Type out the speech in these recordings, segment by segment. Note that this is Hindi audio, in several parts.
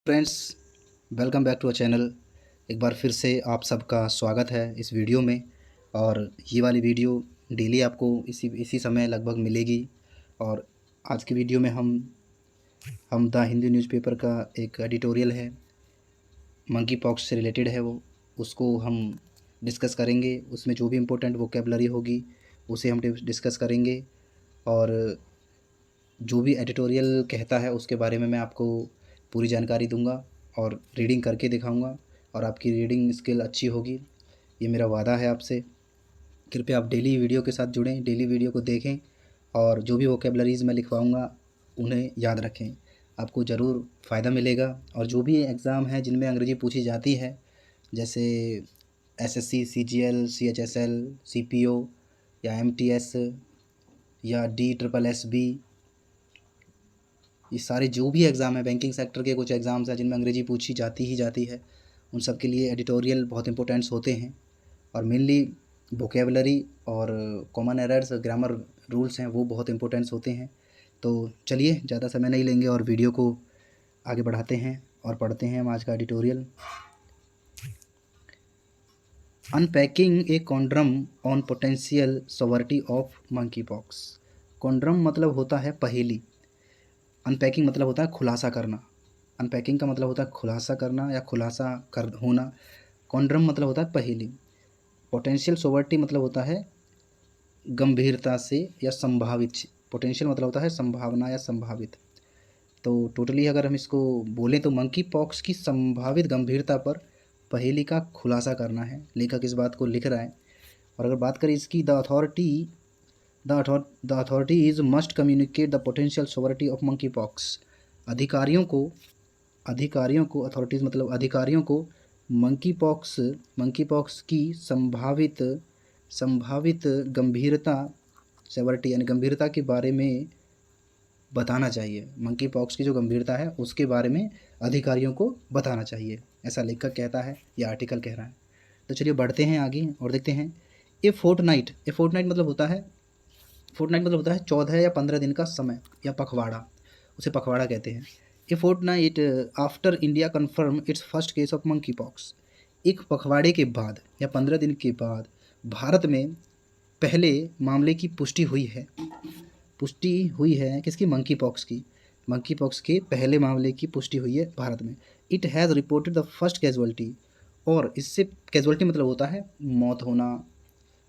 Friends, welcome back to a channel. एक बार फिर से आप सबका स्वागत है इस वीडियो में। और ये वाली वीडियो डेली आपको इसी इसी समय लगभग मिलेगी। और आज की वीडियो में हम द हिंदू न्यूज़पेपर का एक एडिटोरियल है, मंकी पॉक्स से रिलेटेड है, वो उसको हम डिस्कस करेंगे। उसमें जो भी इम्पोर्टेंट वोकेबलरी होगी उसे हम डिस्कस करेंगे। और जो भी एडिटोरियल कहता है उसके बारे में मैं आपको पूरी जानकारी दूंगा और रीडिंग करके दिखाऊंगा। और आपकी रीडिंग स्किल अच्छी होगी, ये मेरा वादा है आपसे। कृपया आप डेली वीडियो के साथ जुड़ें, डेली वीडियो को देखें और जो भी वोकेबलरीज़ मैं लिखवाऊंगा उन्हें याद रखें। आपको ज़रूर फ़ायदा मिलेगा। और जो भी एग्ज़ाम है जिनमें अंग्रेज़ी पूछी जाती है, जैसे एसएससी, सीजीएल, सीएचएसएल, सीपीओ या एमटीएस या DSSB, ये सारे जो भी एग्ज़ाम है, बैंकिंग सेक्टर के कुछ एग्ज़ाम्स हैं जिनमें अंग्रेज़ी पूछी जाती ही जाती है, उन सब के लिए एडिटोरियल बहुत इंपॉर्टेंट्स होते हैं। और मेनली वोकेबलरी और कॉमन एरर्स, ग्रामर रूल्स हैं, वो बहुत इंपॉर्टेंट्स होते हैं। तो चलिए ज़्यादा समय नहीं लेंगे और वीडियो को आगे बढ़ाते हैं और पढ़ते हैं हम आज का editorial. Unpacking a conundrum on potential sovereignty of monkeypox. Conundrum मतलब होता है पहेली, अनपैकिंग मतलब होता है खुलासा करना। अनपैकिंग का मतलब होता है खुलासा करना या खुलासा कर होना। कॉन्ड्रम मतलब होता है पहेली। पोटेंशियल सोवर्टी मतलब होता है गंभीरता से या संभावित। पोटेंशियल मतलब होता है संभावना या संभावित। तो टोटली अगर हम इसको बोलें तो मंकी पॉक्स की संभावित गंभीरता पर पहेली का खुलासा करना है। लेखक इस बात को लिख रहा है। और अगर बात करें इसकी, the authorities must communicate the potential sovereignty of monkeypox. अधिकारियों को अथॉरिटीज़ मतलब अधिकारियों को मंकी पॉक्स की संभावित गंभीरता, सेवरिटी यानी गंभीरता के बारे में बताना चाहिए। मंकी पॉक्स की जो गंभीरता है उसके बारे में अधिकारियों को बताना चाहिए, ऐसा लेखक कहता है, यह आर्टिकल कह रहा है। तो चलिए बढ़ते हैं आगे और देखते हैं। ए फोर्टनाइट मतलब होता है 14 या 15 दिन का समय या पखवाड़ा, उसे पखवाड़ा कहते हैं। A fortnight after India confirm its first case of monkeypox. एक पखवाड़े के बाद या 15 दिन के बाद भारत में पहले मामले की पुष्टि हुई है किसकी? मंकी पॉक्स के पहले मामले की पुष्टि हुई है भारत में। It has reported the first casualty. और इससे कैजुअलिटी मतलब होता है मौत होना,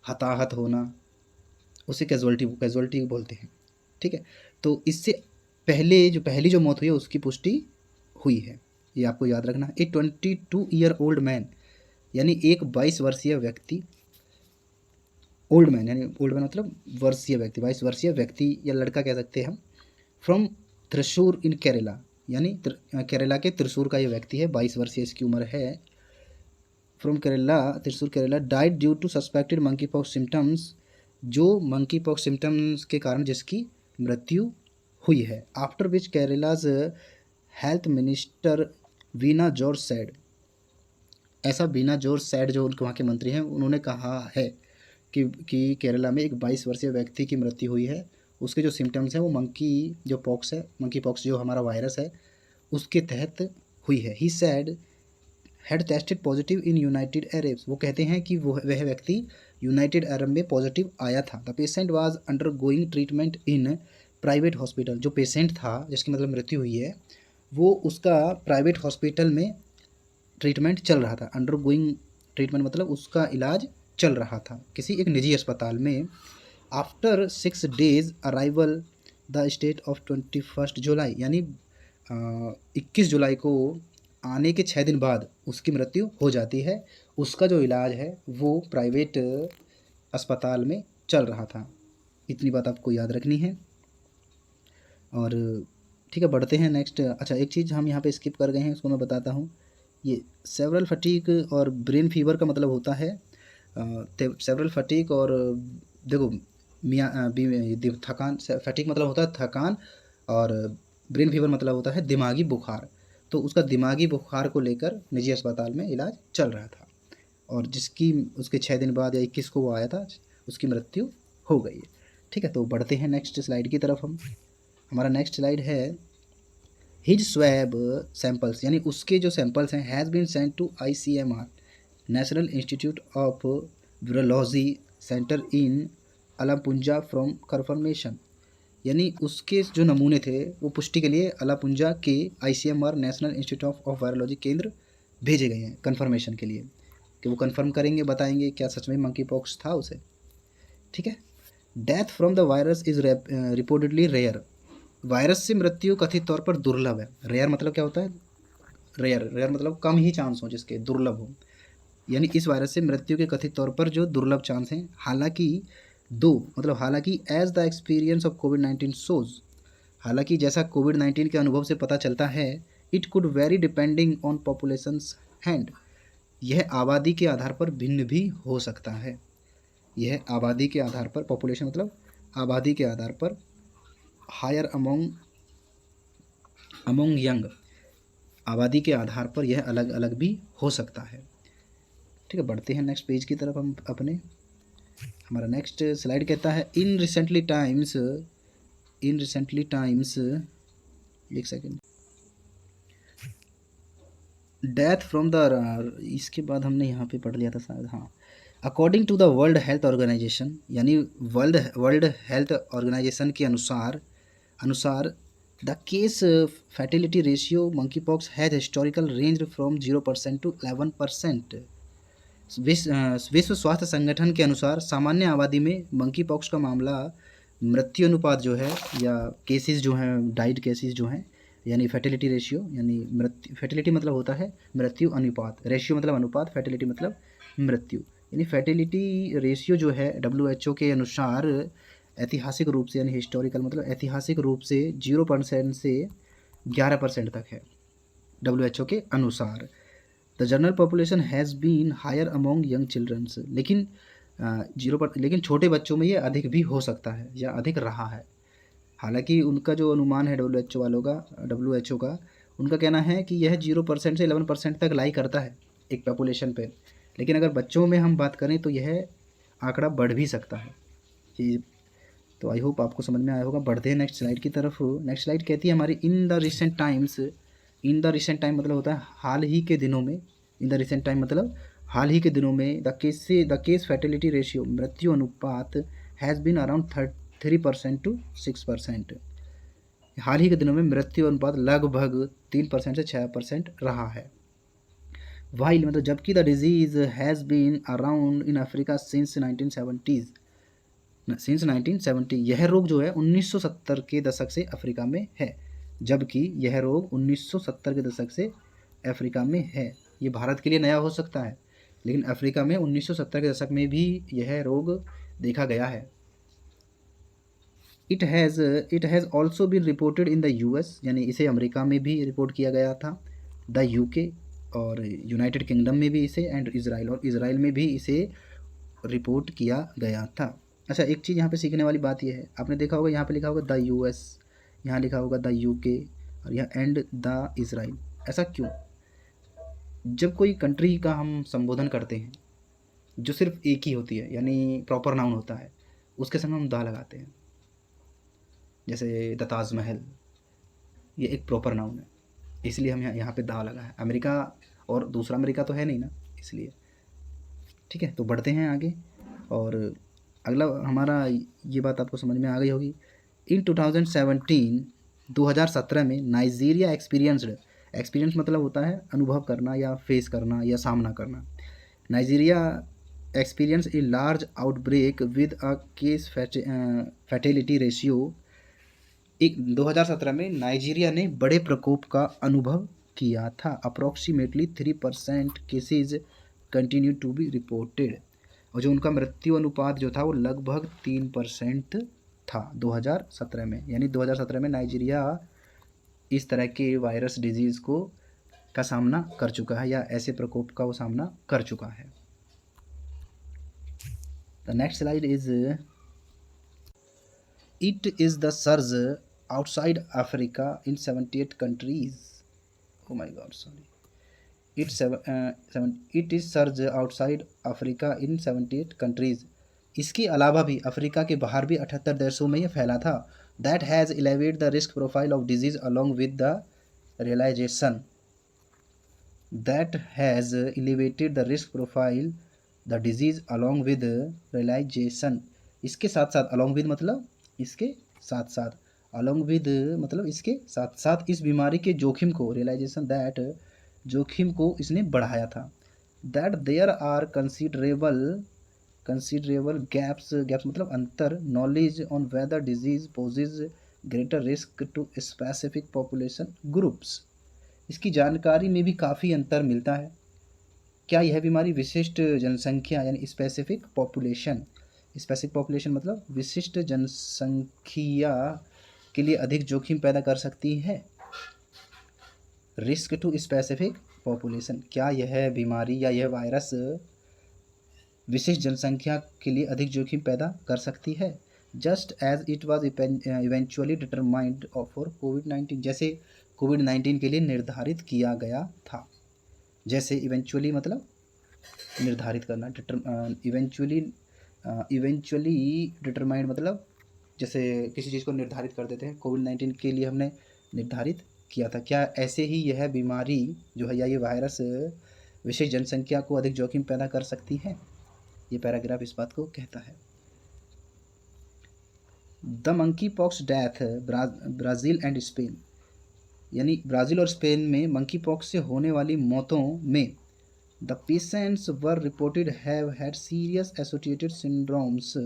हताहत होना, उसे कैजुअलिटी बोलते हैं। ठीक है, तो इससे पहली जो मौत हुई है उसकी पुष्टि हुई है, ये आपको याद रखना। ए 22-year-old मैन, यानी एक 22 वर्षीय व्यक्ति, ओल्ड मैन यानी ओल्ड मैन मतलब वर्षीय व्यक्ति, 22 वर्षीय व्यक्ति या लड़का कह सकते हैं हम, फ्रॉम त्रिशूर इन केरला, यानी केरला के त्रिशूर का ये व्यक्ति है, 22 वर्षीय इसकी उम्र है। From Thrissur Kerala, died due to suspected monkey pox symptoms, जो मंकी पॉक्स सिम्टम्स के कारण जिसकी मृत्यु हुई है। After which Kerala's health minister Veena George said, ऐसा वीना जॉर्ज सैड जो उनके वहाँ के मंत्री हैं उन्होंने कहा है कि केरला में एक 22 वर्षीय व्यक्ति की मृत्यु हुई है। उसके जो सिम्टम्स हैं वो मंकी पॉक्स जो हमारा वायरस है उसके तहत हुई है। He said had tested positive in United Arab, वो कहते हैं कि वह व्यक्ति यूनाइटेड अरब में पॉजिटिव आया था। The patient was under going treatment in private hospital, जो पेशेंट था जिसकी मतलब मृत्यु हुई है वो उसका प्राइवेट हॉस्पिटल में ट्रीटमेंट चल रहा था। अंडर गोइंग ट्रीटमेंट मतलब उसका इलाज चल रहा था किसी एक निजी अस्पताल में। After 6 days arrival the state of 21 जुलाई, यानी 21 जुलाई को आने के 6 दिन बाद उसकी मृत्यु हो जाती है। उसका जो इलाज है वो प्राइवेट अस्पताल में चल रहा था। इतनी बात आपको याद रखनी है। और ठीक है, बढ़ते हैं नेक्स्ट। अच्छा, एक चीज़ हम यहाँ पे स्किप कर गए हैं, उसको मैं बताता हूँ। ये सेवरल फटीक और ब्रेन फीवर का मतलब होता है सेवरल फटीक और देखो थकान। फटीक मतलब होता है थकान और ब्रेन फीवर मतलब होता है दिमागी बुखार। तो उसका दिमागी बुखार को लेकर निजी अस्पताल में इलाज चल रहा था और जिसकी उसके 6 दिन बाद या 21 को वो आया था, उसकी मृत्यु हो गई है। ठीक है, तो बढ़ते हैं नेक्स्ट स्लाइड की तरफ। हमारा नेक्स्ट स्लाइड है हिज स्वैब सैंपल्स यानी उसके जो सैंपल्स हैं has been sent to ICMR National Institute of Virology centre in Alappuzha from confirmation, यानी उसके जो नमूने थे वो पुष्टि के लिए अलापुंजा के ICMR National Institute of virology केंद्र भेजे गए हैं कन्फर्मेशन के लिए कि वो कन्फर्म करेंगे, बताएंगे क्या सच में मंकी पॉक्स था उसे। ठीक है। Death from the virus is reportedly rare, virus से मृत्यु कथित तौर पर दुर्लभ है। रेयर मतलब क्या होता है? रेयर, रेयर मतलब कम ही चांस हो जिसके, दुर्लभ हो, यानी इस वायरस से मृत्यु के कथित तौर पर जो दुर्लभ चांस हैं। हालांकि हालांकि एज द एक्सपीरियंस ऑफ कोविड-19 शोज, हालांकि जैसा कोविड-19 के अनुभव से पता चलता है, it could vary depending on populations hand, यह आबादी के आधार पर भिन्न भी हो सकता है। यह आबादी के आधार पर, पॉपुलेशन मतलब आबादी के आधार पर, हायर अमोंग यंग, आबादी के आधार पर यह अलग अलग भी हो सकता है। ठीक है, बढ़ते हैं नेक्स्ट पेज की तरफ हम अपने। हमारा नेक्स्ट स्लाइड कहता है इन रिसेंटली टाइम्स एक सेकेंड, डेथ फ्रॉम द, इसके बाद हमने यहाँ पे पढ़ लिया था शायद, हाँ। According to the World Health Organization, यानी वर्ल्ड हेल्थ ऑर्गेनाइजेशन के अनुसार the case fatality ratio monkey pox has historical range from 0% to 11%। विश्व स्वास्थ्य संगठन के अनुसार सामान्य आबादी में मंकी पॉक्स का मामला मृत्यु अनुपात जो है, या केसेस जो हैं, डाइड केसेस जो हैं, यानी फर्टिलिटी रेशियो, यानी फर्टिलिटी मतलब होता है मृत्यु अनुपात, रेशियो मतलब अनुपात, फर्टिलिटी मतलब मृत्यु, यानी फर्टिलिटी रेशियो जो है WHO के अनुसार ऐतिहासिक रूप से, यानी हिस्टोरिकल मतलब ऐतिहासिक रूप से 0% से 11% तक है WHO के अनुसार। The general population has been higher among young childrens, लेकिन लेकिन छोटे बच्चों में ये अधिक भी हो सकता है या अधिक रहा है। हालांकि उनका जो अनुमान है WHO का, उनका कहना है कि यह 0% से 11% तक लाई करता है एक पॉपुलेशन पे, लेकिन अगर बच्चों में हम बात करें तो यह आंकड़ा बढ़ भी सकता है। ये तो आई होप आपको समझ में आया होगा। बढ़ते हैं नेक्स्ट स्लाइड की तरफ। नेक्स्ट स्लाइड कहती है हमारी इन द रिसेंट टाइम मतलब होता है हाल ही के दिनों में। इन द रिसेंट टाइम मतलब हाल ही के दिनों में द केस फर्टिलिटी रेशियो, मृत्यु अनुपात हैज़ बीन अराउंड 3% to 6%। हाल ही के दिनों में मृत्यु अनुपात लगभग 3% से 6% रहा है। वाइल मतलब जबकि the disease has been around in Africa since 1970, यह रोग जो है 1970 के दशक से अफ्रीका में है। जबकि यह रोग 1970 के दशक से अफ्रीका में है। ये भारत के लिए नया हो सकता है, लेकिन अफ्रीका में 1970 के दशक में भी यह रोग देखा गया है। It has also been reported in the US, यानी इसे अमेरिका में भी रिपोर्ट किया गया था, द UK और यूनाइटेड किंगडम में भी इसे, एंड इसराइल, और इसराइल में भी इसे रिपोर्ट किया गया था। अच्छा, एक चीज़ यहाँ पे सीखने वाली बात यह है, आपने देखा होगा यहाँ पे लिखा होगा द US, यहाँ लिखा होगा द UK और यहाँ एंड द इसराइल। ऐसा क्यों? जब कोई कंट्री का हम संबोधन करते हैं जो सिर्फ एक ही होती है, यानी प्रॉपर नाउन होता है, उसके संग हम द लगाते हैं। जैसे द ताजमहल, ये एक प्रॉपर नाउन है, इसलिए हम यहाँ पे द लगा है। अमेरिका और दूसरा अमेरिका तो है नहीं ना, इसलिए। ठीक है, तो बढ़ते हैं आगे। और अगला हमारा, ये बात आपको समझ में आ गई होगी। इन 2017 में नाइजीरिया एक्सपीरियंस मतलब होता है अनुभव करना या फेस करना या सामना करना। Nigeria experience a large outbreak with a case fatality ratio. 2017 में नाइजीरिया ने बड़े प्रकोप का अनुभव किया था। Approximately 3% cases continue to be reported, और जो उनका मृत्यु अनुपात जो था वो लगभग 3% था 2017 में। यानी 2017 में नाइजीरिया इस तरह के वायरस डिजीज़ का सामना कर चुका है, या ऐसे प्रकोप का वो सामना कर चुका है। The next slide is it is the surge outside Africa in 78 countries. Oh my God, sorry, it is surge outside Africa in 78 countries. इसके अलावा भी अफ्रीका के बाहर भी 78 देशों में ये फैला था। That has elevate the risk profile of disease along with the realization that has elevated the risk profile the disease along with realization, इसके साथ साथ along with मतलब इसके साथ साथ along with मतलब इसके साथ साथ इस बीमारी के जोखिम को realization that जोखिम को इसने बढ़ाया था। that there are considerable gaps मतलब अंतर knowledge on whether disease poses greater risk to specific population groups, इसकी जानकारी में भी काफ़ी अंतर मिलता है। क्या यह बीमारी विशिष्ट जनसंख्या यानी स्पेसिफिक पॉपुलेशन मतलब विशिष्ट जनसंख्या के लिए अधिक जोखिम पैदा कर सकती है। रिस्क टू स्पेसिफिक पॉपुलेशन, क्या यह बीमारी या यह वायरस विशिष्ट जनसंख्या के लिए अधिक जोखिम पैदा कर सकती है। Just as it was eventually determined for कोविड-19, जैसे कोविड-19 के लिए निर्धारित किया गया था। जैसे इवेंचुअली मतलब निर्धारित करना, इवेंचुअली डिटरमाइंड मतलब जैसे किसी चीज़ को निर्धारित कर देते हैं, कोविड-19 के लिए हमने निर्धारित किया था। क्या ऐसे ही यह बीमारी जो है या ये वायरस विशेष जनसंख्या को अधिक जोखिम पैदा कर सकती है। ये पैराग्राफ इस बात को कहता है। The monkey pox death Brazil and Spain, यानी ब्राज़ील और स्पेन में मंकी पॉक्स से होने वाली मौतों में the patients were reported have had serious associated syndromes,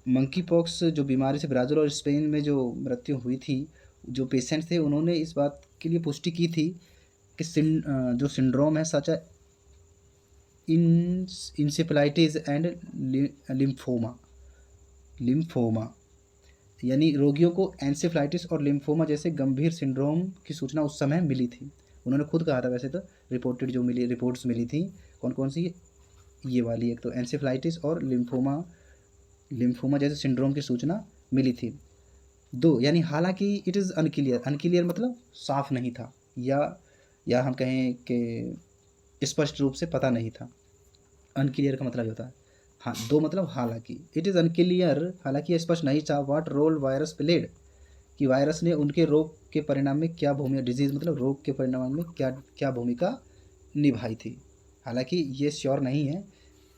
monkey pox जो बीमारी से ब्राज़ील और स्पेन में जो मृत्यु हुई थी, जो पेशेंट थे उन्होंने इस बात के लिए पुष्टि की थी कि जो सिंड्रोम है सच इंसेफेलाइटिस एंड लिम्फोमा, यानी रोगियों को एंसेफ्लाइटिस और लिम्फोमा जैसे गंभीर सिंड्रोम की सूचना उस समय मिली थी। उन्होंने खुद कहा था, वैसे तो रिपोर्ट्स मिली थी कौन कौन सी, ये वाली, एक तो एंसेफ्लाइटिस और लिम्फोमा जैसे सिंड्रोम की सूचना मिली थी। दो, यानी हालांकि इट इज़ अनक्लियर मतलब साफ नहीं था, या हम कहें कि स्पष्ट रूप से पता नहीं था। अनक्लियर का मतलब होता है हाँ, दो मतलब हालांकि, इट इज़ अनक्लियर हालांकि यह स्पष्ट नहीं था व्हाट रोल वायरस प्लेड, कि वायरस ने उनके रोग के परिणाम में क्या भूमिका, डिजीज़ मतलब रोग के परिणाम में क्या भूमिका निभाई थी। हालांकि ये श्योर नहीं है,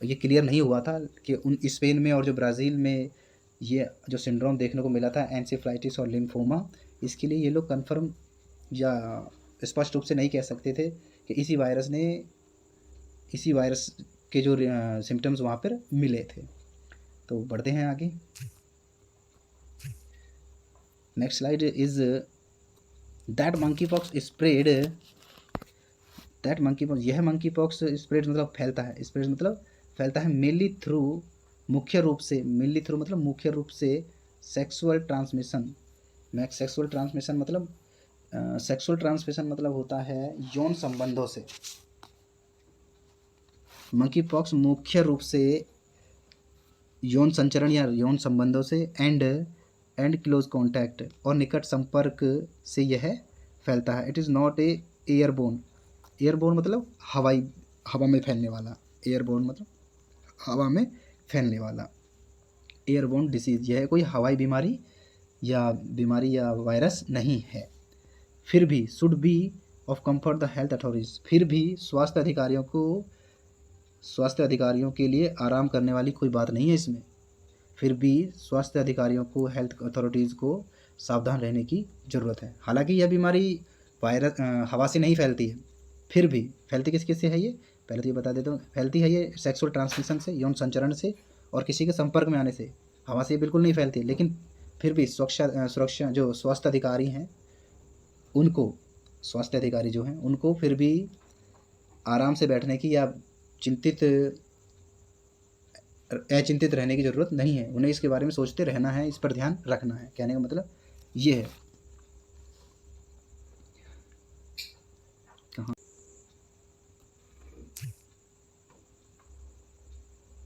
ये क्लियर नहीं हुआ था कि उन स्पेन में और जो ब्राज़ील में ये जो सिंड्रोम देखने को मिला था एंसेफ्लाइटिस और लिम्फोमा, इसके लिए ये लोग कन्फर्म या स्पष्ट रूप से नहीं कह सकते थे कि इसी वायरस के जो सिम्टम्स वहाँ पर मिले थे। तो बढ़ते हैं आगे। Next slide is that monkey pox spread, यह मंकी पॉक्स स्प्रेड मतलब फैलता है मेनली थ्रू मुख्य रूप से सेक्सुअल ट्रांसमिशन मतलब होता है यौन संबंधों से। मंकी पॉक्स मुख्य रूप से यौन संचरण या यौन संबंधों से एंड क्लोज कॉन्टैक्ट और निकट संपर्क से यह फैलता है। इट इज़ नॉट एयरबोर्न मतलब हवा में फैलने वाला, एयरबोर्न मतलब हवा में फैलने वाला, एयरबोर्न डिसीज़, यह कोई हवाई बीमारी या वायरस नहीं है। फिर भी should be of comfort the health authorities, फिर भी स्वास्थ्य अधिकारियों के लिए आराम करने वाली कोई बात नहीं है इसमें। फिर भी स्वास्थ्य अधिकारियों को, हेल्थ अथॉरिटीज़ को सावधान रहने की ज़रूरत है। हालांकि यह बीमारी वायरस हवा से नहीं फैलती है, फिर भी फैलती किस से है ये, पहले तो ये बता देता हूँ। फैलती है ये सेक्सुअल ट्रांसमिशन से, यौन संचरण से और किसी के संपर्क में आने से। हवा से बिल्कुल नहीं फैलती, लेकिन फिर भी सुरक्षा जो स्वास्थ्य अधिकारी हैं उनको, स्वास्थ्य अधिकारी जो हैं उनको फिर भी आराम से बैठने की या अचिंतित रहने की ज़रूरत नहीं है। उन्हें इसके बारे में सोचते रहना है, इस पर ध्यान रखना है। कहने का मतलब ये है। कहाँ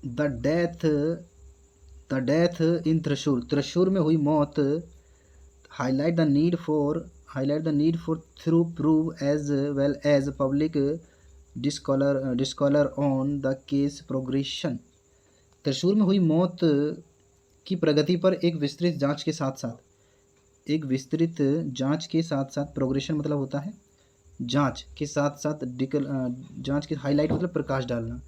द डेथ इन त्रिशूर में हुई मौत highlight the need for thorough probe as well as public disclosure on the case progression. Thrissur में हुई मौत की प्रगति पर एक विस्तृत जांच के साथ साथ एक विस्तृत जांच के साथ साथ प्रोग्रेशन मतलब होता है जांच के साथ साथ जांच के हाईलाइट मतलब प्रकाश डालना।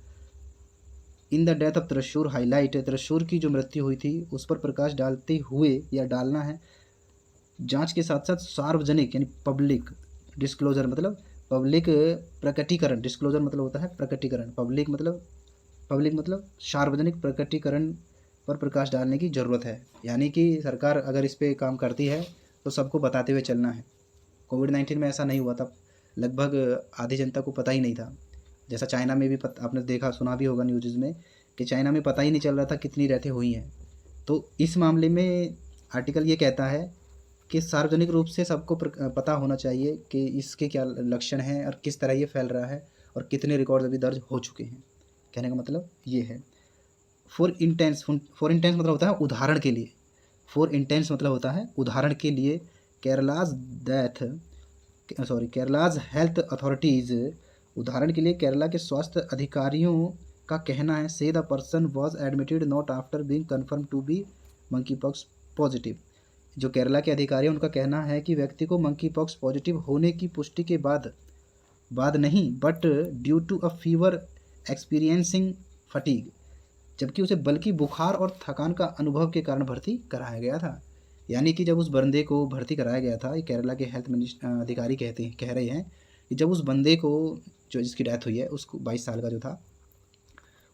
In the death of Thrissur highlight, Thrissur की जो मृत्यु हुई थी उस पर प्रकाश डालते हुए या डालना है। जांच के साथ साथ सार्वजनिक यानी पब्लिक डिस्क्लोजर मतलब पब्लिक प्रकटीकरण, डिस्क्लोजर मतलब होता है प्रकटीकरण, पब्लिक मतलब सार्वजनिक प्रकटीकरण पर प्रकाश डालने की ज़रूरत है। यानी कि सरकार अगर इस पे काम करती है तो सबको बताते हुए चलना है। कोविड-19 में ऐसा नहीं हुआ था, लगभग आधी जनता को पता ही नहीं था। जैसा चाइना में भी आपने देखा सुना भी होगा न्यूज़ में कि चाइना में पता ही नहीं चल रहा था कितनी डेथें हुई हैं। तो इस मामले में आर्टिकल ये कहता है कि सार्वजनिक रूप से सबको पता होना चाहिए कि इसके क्या लक्षण हैं और किस तरह ये फैल रहा है और कितने रिकॉर्ड अभी दर्ज हो चुके हैं। कहने का मतलब ये है। फॉर इंटेंस मतलब होता है उदाहरण के लिए, फॉर इंटेंस मतलब होता है उदाहरण के लिए केरलाज हेल्थ अथॉरिटीज़, उदाहरण के लिए केरला के स्वास्थ्य अधिकारियों का कहना है से the person was admitted not after being confirm to be monkey pox positive. जो केरला के अधिकारी हैं उनका कहना है कि व्यक्ति को मंकी पॉक्स पॉजिटिव होने की पुष्टि के बाद नहीं but due to a fever experiencing fatigue, जबकि उसे बल्कि बुखार और थकान का अनुभव के कारण भर्ती कराया गया था। यानी कि जब उस बंदे को भर्ती कराया गया था, ये केरला के हेल्थ अधिकारी कह रहे हैं कि जब उस बंदे को जो जिसकी डेथ हुई है उसको 22 साल का जो था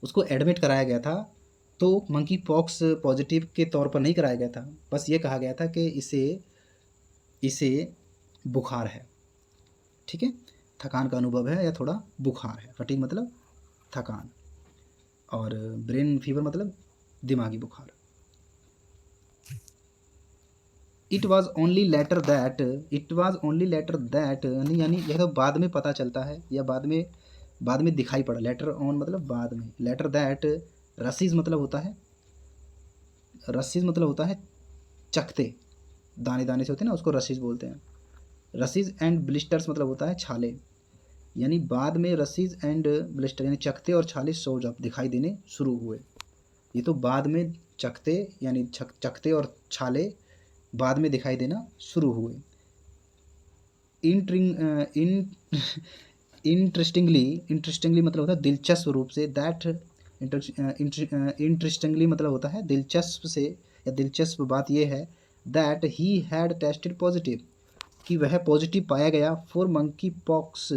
उसको एडमिट कराया गया था तो मंकी पॉक्स पॉजिटिव के तौर पर नहीं कराया गया था, बस ये कहा गया था कि इसे बुखार है, ठीक है, थकान का अनुभव है या थोड़ा बुखार है, फटीग मतलब थकान, और ब्रेन फीवर मतलब दिमागी बुखार। It was only later that यानी यह तो बाद में पता चलता है या बाद में दिखाई पड़ा। लेटर ऑन मतलब बाद में, लेटर दैट रसीज मतलब होता है चकते, दाने दाने से होते हैं ना उसको रसीज बोलते हैं। रसीज एंड ब्लिस्टर्स मतलब होता है छाले, यानी बाद में रसीज एंड ब्लिस्टर यानी चकते और छाले शोज अप दिखाई देने शुरू हुए। ये तो बाद में चकते यानी चकते और छाले बाद में दिखाई देना शुरू हुए। इंटरेस्टिंगली मतलब होता है दिलचस्प रूप से। दैट इंटरेस्टिंगली मतलब होता है दिलचस्प से या दिलचस्प बात यह है that he had tested positive, कि वह पॉजिटिव पाया गया for monkey pox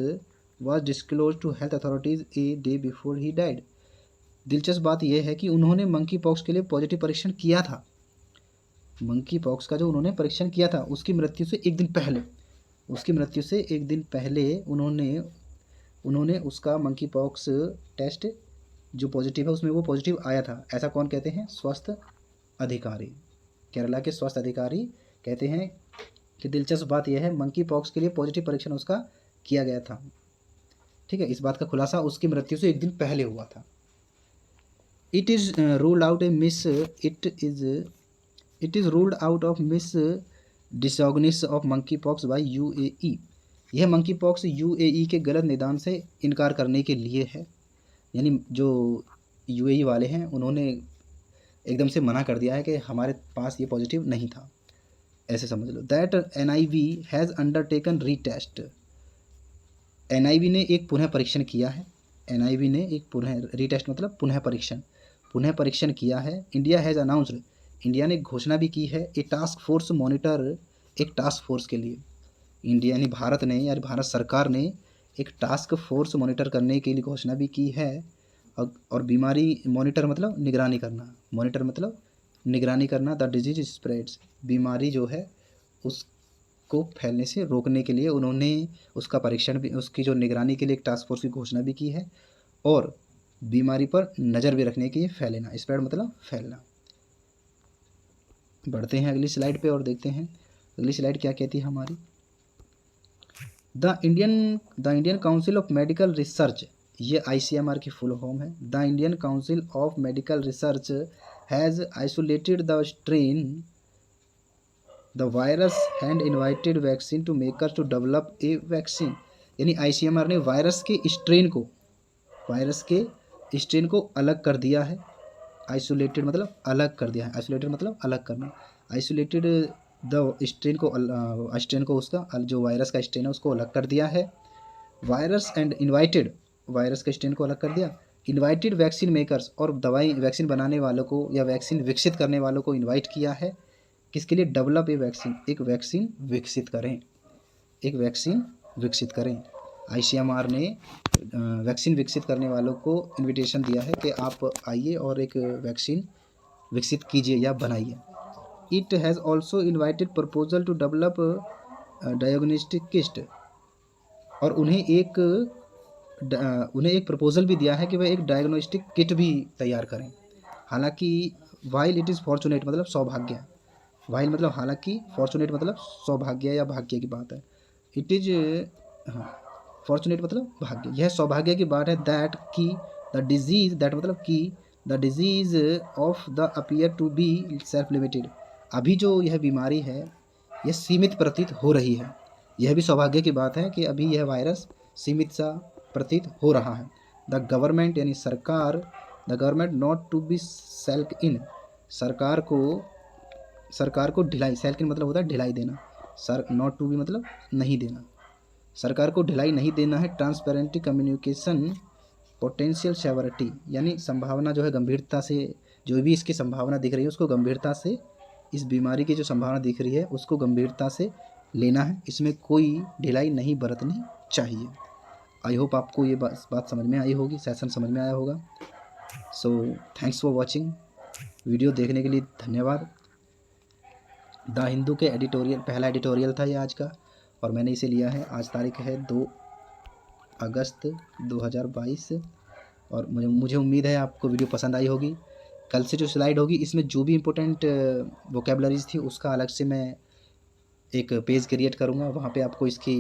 was disclose to health authorities a day before he died. दिलचस्प बात यह है कि उन्होंने मंकी पॉक्स के लिए पॉजिटिव परीक्षण किया था। मंकी पॉक्स का जो उन्होंने परीक्षण किया था उसकी मृत्यु से एक दिन पहले उन्होंने उसका मंकी पॉक्स टेस्ट जो पॉजिटिव है उसमें वो पॉजिटिव आया था। ऐसा कौन कहते हैं? स्वास्थ्य अधिकारी, केरला के स्वास्थ्य अधिकारी कहते हैं कि दिलचस्प बात यह है मंकी पॉक्स के लिए पॉजिटिव परीक्षण उसका किया गया था। ठीक है, इस बात का खुलासा उसकी मृत्यु से एक दिन पहले हुआ था। It is ruled out of misdiagnosis of monkeypox by UAE. यह मंकी पॉक्स यूएई के गलत निदान से इनकार करने के लिए है, यानी जो यूएई वाले हैं उन्होंने एकदम से मना कर दिया है कि हमारे पास ये पॉजिटिव नहीं था, ऐसे समझ लो। That NIV has undertaken retest, NIV ने एक पुनः परीक्षण किया है। एनआईवी ने एक रीटेस्ट मतलब पुनः परीक्षण किया है। इंडिया हैज़ अनाउंस्ड, इंडिया ने घोषणा भी की है एक टास्क फोर्स के लिए। इंडिया यानी भारत ने यानी भारत सरकार ने एक टास्क फोर्स मॉनिटर करने के लिए घोषणा भी की है। और बीमारी मॉनिटर मतलब निगरानी करना द डिजीज स्प्रेड्स, बीमारी जो है उसको फैलने से रोकने के लिए उन्होंने उसका परीक्षण भी, उसकी जो निगरानी के लिए एक टास्क फोर्स की घोषणा भी की है और बीमारी पर नज़र भी रखने के लिए फैलना, स्प्रेड मतलब फैलना। बढ़ते हैं अगली स्लाइड पे और देखते हैं अगली स्लाइड क्या कहती है हमारी। The Indian Council of Medical Research, ये आईसीएमआर की फुल फॉर्म है। The Indian Council of Medical Research has isolated the strain the virus and invited vaccine to makers to develop a vaccine, यानी आईसीएमआर ने वायरस के स्ट्रेन को अलग कर दिया है। आइसोलेटेड मतलब अलग कर दिया है, आइसोलेटेड मतलब अलग करना। आइसोलेटेड स्ट्रेन को उसका जो वायरस का स्ट्रेन है उसको अलग कर दिया है। वायरस का स्ट्रेन को अलग कर दिया। इनवाइटेड वैक्सीन मेकर्स, और दवाई वैक्सीन बनाने वालों को या वैक्सीन विकसित करने वालों को इनवाइट किया है। किसके लिए? डेवलप ए वैक्सीन, एक वैक्सीन विकसित करें। ICMR ने वैक्सीन विकसित करने वालों को इनविटेशन दिया है कि आप आइए और एक वैक्सीन विकसित कीजिए या बनाइए। It has also invited proposal to develop diagnostic kit, और उन्हें एक प्रपोजल भी दिया है कि वह एक डायग्नोस्टिक किट भी तैयार करें। हालांकि वाइल इट इज़ फॉर्चुनेट मतलब सौभाग्य, वाइल मतलब हालांकि, फॉर्चुनेट मतलब सौभाग्य या भाग्य की बात है। इट इज फॉर्चुनेट मतलब भाग्य, यह सौभाग्य की बात है। दैट मतलब कि the disease of the appear to be self limited, अभी जो यह बीमारी है यह सीमित प्रतीत हो रही है। यह भी सौभाग्य की बात है कि अभी यह वायरस सीमित सा प्रतीत हो रहा है। द गवर्नमेंट यानी सरकार, the government not to be self in, सरकार को ढिलाई, सेल्फ इन मतलब होता है ढिलाई देना, नॉट टू बी मतलब नहीं देना, सरकार को ढिलाई नहीं देना है। ट्रांसपेरेंटी कम्युनिकेशन पोटेंशियल सेवरिटी, यानी संभावना जो है गंभीरता से, जो भी इसकी संभावना दिख रही है उसको गंभीरता से, इस बीमारी की जो संभावना दिख रही है उसको गंभीरता से लेना है, इसमें कोई ढिलाई नहीं बरतनी चाहिए। आई होप आपको ये बात समझ में आई होगी, सेशन समझ में आया होगा। So thanks for watching, video देखने के लिए धन्यवाद। द हिंदू के एडिटोरियल, पहला एडिटोरियल था ये आज का, और मैंने इसे लिया है। आज तारीख है 2 अगस्त 2022, और मुझे उम्मीद है आपको वीडियो पसंद आई होगी। कल से जो स्लाइड होगी इसमें जो भी इम्पोर्टेंट वोकेबलरीज थी उसका अलग से मैं एक पेज क्रिएट करूँगा, वहाँ पे आपको इसकी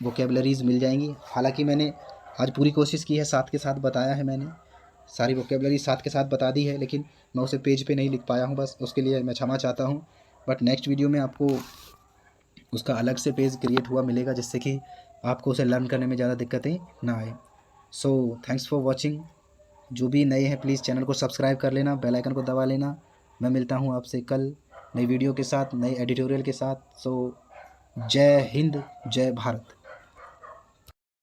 वोकेबलरीज मिल जाएंगी। हालांकि मैंने आज पूरी कोशिश की है, साथ के साथ बताया है, मैंने सारी वोकेबलरी साथ के साथ बता दी है, लेकिन मैं उसे पेज पे नहीं लिख पाया हूँ, बस उसके लिए मैं क्षमा चाहता हूँ। बट नेक्स्ट वीडियो में आपको उसका अलग से पेज क्रिएट हुआ मिलेगा, जिससे कि आपको उसे लर्न करने में ज़्यादा दिक्कतें ना आए। So thanks for watching. जो भी नए हैं प्लीज़ चैनल को सब्सक्राइब कर लेना, बेल आइकन को दबा लेना। मैं मिलता हूँ आपसे कल नई वीडियो के साथ, नई एडिटोरियल के साथ। सो जय हिंद, जय भारत।